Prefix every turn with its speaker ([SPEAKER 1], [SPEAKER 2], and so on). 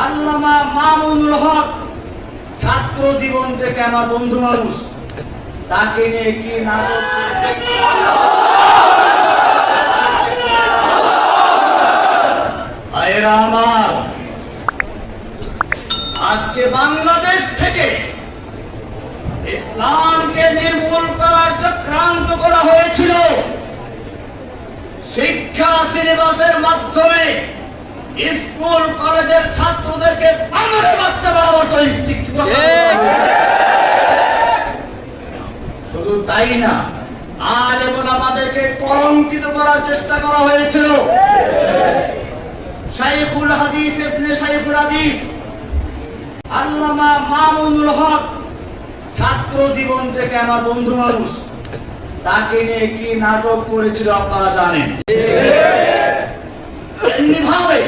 [SPEAKER 1] আল্লামা মামুনুল হক ছাত্র জীবন থেকে আমার বন্ধু মানুষ, তাকে নিয়ে কি নাটক আমার আজকে বাংলাদেশ থেকে ইসলামকে নির্মূল করার চক্রান্ত করা হয়েছিল। শিক্ষা সিলেবাসের মাধ্যমে স্কুল কলেজের ছাত্রদেরকে বাংলার বাচ্চা বানাবার শুধু তাই না, আর এবং আমাদেরকে কলঙ্কিত করার চেষ্টা করা হয়েছিল। শাইখুল হাদিস ইবনে শাইখুল হাদিস আল্লামা মামুনুল হক ছাত্র জীবন থেকে আমার বন্ধু মানুষ, তাকে নিয়ে কি নাটক করেছিল আপনারা জানেন। এমনিভাবে